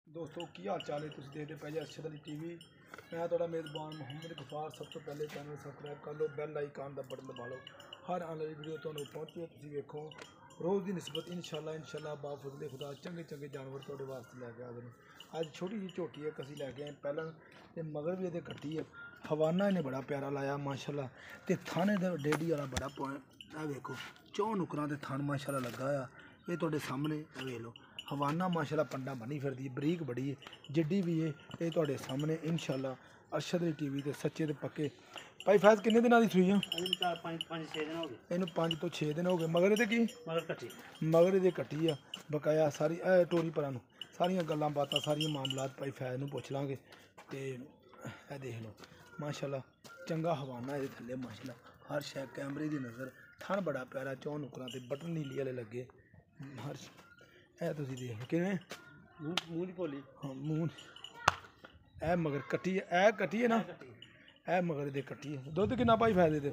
दोस्तों की हाल चाल है। तुम देखते पे जे अरशद अली टीवी। मैं थोड़ा मेज़बान मुहम्मद गफार। सब तो पहले चैनल सबसक्राइब कर लो, बैल आइकन का बटन दबा लो, हर आने वाली वीडियो तुहानू पहुँचे। तुम वेखो रोज़ की निस्बत इंशाल्लाह बाफजले खुदा चंगे चंगे जानवर थोड़े वास्ते लैके आ गए। अज छोटी जी झोटी एक असीं लैके आए पहला, तो मगर भी ये कट्टी है। हवाना इन्हें बड़ा प्यारा लाया माशाल्लाह, तो थाने डेडी वाला बड़ा आ वेखो चौ नुकरां ते थान माशाल्लाह लगा आ। ये तुहाडे सामने वेख लो हवाना माशाल्लाह पंडा बनी फिरदी है, बरीक बड़ी है, जिड्डी भी है। ये तुहाडे सामने इंशाल्लाह अरशद अली टीवी ते सच्चे ते पक्के। भाई फैज़ किन्ने दिनां दी सूई आ? इनू 5 तो 6 दिन हो गए। मगर ये की मगर ये कट्टी आ बकाया सारी टोरी परां नूं सारियां गल्लां बातां सारियां मामलात भाई फैज़ नूं पुछ लांगे। ते देख लो माशाल्लाह चंगा हवाना ये थल्ले माशाल्लाह हर शै कैमरे की नज़र। थन बड़ा प्यारा, चौ नुकरां ते बटन नीली वाले लगे हर है। तुम देख लो किवें मूँह दी भोली। हाँ मूँह ए मगर कट्टी है, कट्टी है ना, ए मगर दे कट्टी है। दुध कितना भाई फायदे दे?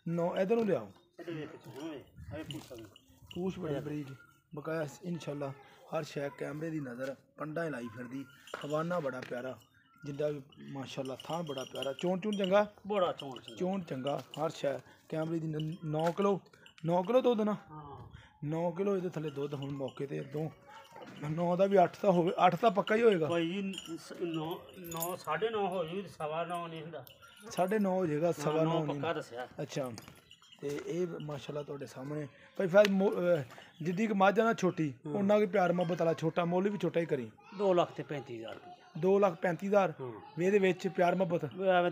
9 इधर नूं लियाओ। पूछ बड़ी बरीक बकाया इंशाल्लाह हर शै कैमरे की नज़र। पंडा लाई फिरदी हवाना बड़ा प्यारा जिंदा भी माशाल्लाह थान बड़ा प्यारा। चोन चंगा बड़ा चोन चंगा हर शै कैमरे की 9 किलो दुध ना। 9 किलो ये थले दुध हम मौके ते 9 का भी 8 तो हो 8 तो पक्का ही होएगा। 9:30 हो 9:15 नहीं हुंदा 9:30 हो जाएगा 9:15 पक्का दस्या। अच्छा तो ये माशाल्लाह तुहाडे सामने भाई फैज़ जिद्दी कि मझ ना छोटी उन्ना की प्यार मोहब्बत वाला छोटा मुੱਲ भी छोटा ही करी। 2,35,000 2,35,000 ਇਹਦੇ ਵਿੱਚ प्यार मोहब्बत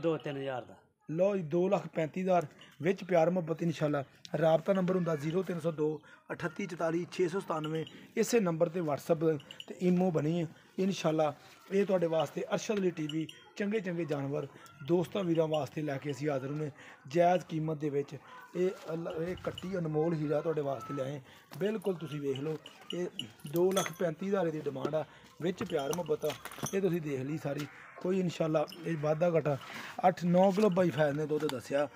2-3,000 ਦਾ। लो 2,35,000 विच प्यार मोहब्बत इंशाल्लाह। राबता नंबर होंदा 0302 38 44 697। इस नंबर ते व्हाट्सअप ते ईमो बनी है इंशाल्लाह। ये तुहाडे वास्ते अरशद अली टीवी चंगे चंगे जानवर दोस्तों वीरां वास्ते लैके असीं हाज़र होने जायज़ कीमत दे विच। ये कट्टी अनमोल हीरा तुहाडे वास्ते लिआए बिल्कुल। तुसीं वेख लो ये 2,35,000 की डिमांड आ विच प्यार मोहब्बत आ। ये तुसीं देख ली सारी कोई इंशाल्लाह ये वाधा घटा 8-9 किलो भाई फैज़ ने दुध दस्या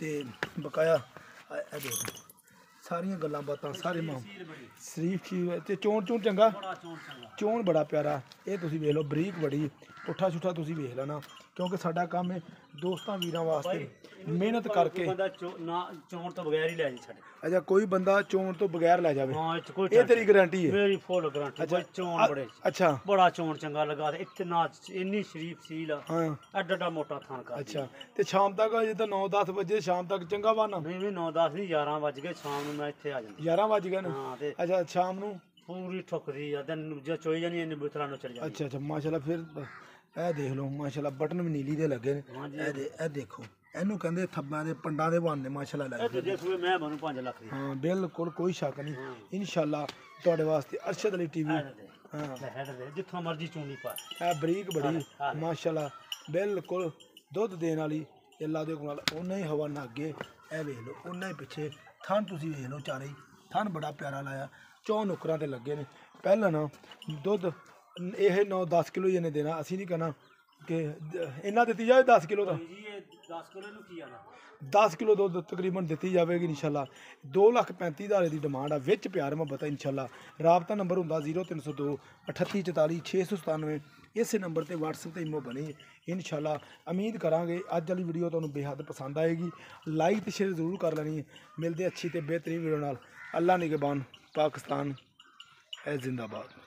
ते बकाया देख सारियां गल्लां बातां सारे मां शरीफ ते चोन चंगा चोन बड़ा प्यारा। ये तुसीं वेख लो बरीक बड़ी पुट्ठा छुट्ठा तुसीं वेख लेना क्योंकि साडा काम है दोस्तां वीरां वास्ते मेहनत करके। चोन तो बगैर ही लै जी छड़े। अच्छा कोई बंदा चोन तो बगैर लै जावे हां ये तेरी गारंटी है? मेरी फुल गारंटी। अच्छा चोन बड़े अच्छा बड़ा चोन चंगा लगा इतना इन्नी शरीफ सील हां एडा मोटा थान का। अच्छा ते शाम तक जे तो 9-10 बजे शाम तक चंगा बाना नहीं 9-10 नहीं 11 बज गए शाम ਨੂੰ मैं ਇੱਥੇ ਆ ਜਾਂਦਾ। 11 बज गए ना। हां ते अच्छा शाम ਨੂੰ पूरी ठुकदी आ ते जो चोई जानी इन्ने बुतरा नु चल जाती। अच्छा अच्छा माशाल्लाह फिर ए देख लो माशाल्लाह बटन भी नीली दे लगे ने। ए देखो ਇਹਨੂੰ ਕਹਿੰਦੇ ਥੱਬਾਂ ਦੇ ਪੰਡਾਂ ਦੇ ਬਹਾਨੇ ਮਾਸ਼ਾਅੱਲਾ ਲੱਗ ਇਹ ਜੇ ਸੂਏ ਮੈਂ ਬਣੂ 5 ਲੱਖ ਦੀ। ਹਾਂ ਬਿਲਕੁਲ ਕੋਈ ਸ਼ੱਕ ਨਹੀਂ ਇਨਸ਼ਾਅੱਲਾ ਤੁਹਾਡੇ ਵਾਸਤੇ ਅਰਸ਼ਦ ਅਲੀ ਟੀਵੀ। ਹਾਂ ਜਿੱਥੋਂ ਮਰਜ਼ੀ ਚੂਣੀ ਪਾ ਇਹ ਬਰੀਕ ਬੜੀ ਮਾਸ਼ਾਅੱਲਾ ਬਿਲਕੁਲ ਦੁੱਧ ਦੇਣ ਵਾਲੀ। ਅੱਲਾ ਦੇ ਕੋਲ ਉਹਨਾਂ ਹੀ ਹਵਾ ਨਾ ਅੱਗੇ ਇਹ ਵੇਖ ਲਓ ਉਹਨਾਂ ਹੀ ਪਿੱਛੇ ਥਣ ਤੁਸੀਂ ਵੇਖ ਲਓ ਚਾਰੇ ਥਣ ਬੜਾ ਪਿਆਰਾ ਲਾਇਆ ਚੌ ਨੁਕਰਾਂ ਤੇ ਲੱਗੇ ਨੇ। ਪਹਿਲਾਂ ਨਾ ਦੁੱਧ ਇਹ 9-10 ਕਿਲੋ ਹੀ ਇਹਨੇ ਦੇਣਾ। ਅਸੀਂ ਨਹੀਂ ਕਹਿਣਾ कि इन्ना दी जाए 10 किलो का 10 किलो दुध तकरीबन दी जाएगी इंशाल्लाह। 2,35,000 की डिमांड आ विच प्यार मोहब्बत इंशाल्लाह। राबता नंबर होंदा 0302 38 44 697। इस नंबर ते व्हाट्सएप ते इमो बनी इंशाल्लाह। उम्मीद करांगे अज वाली वीडियो तुहानू बेहद पसंद आएगी। लाइक ते शेयर जरूर कर लेनी है। मिलते अच्छी ते बेहतरीन वीडियो नाल। अल्लाह निगहबान पाकिस्तान है जिंदाबाद।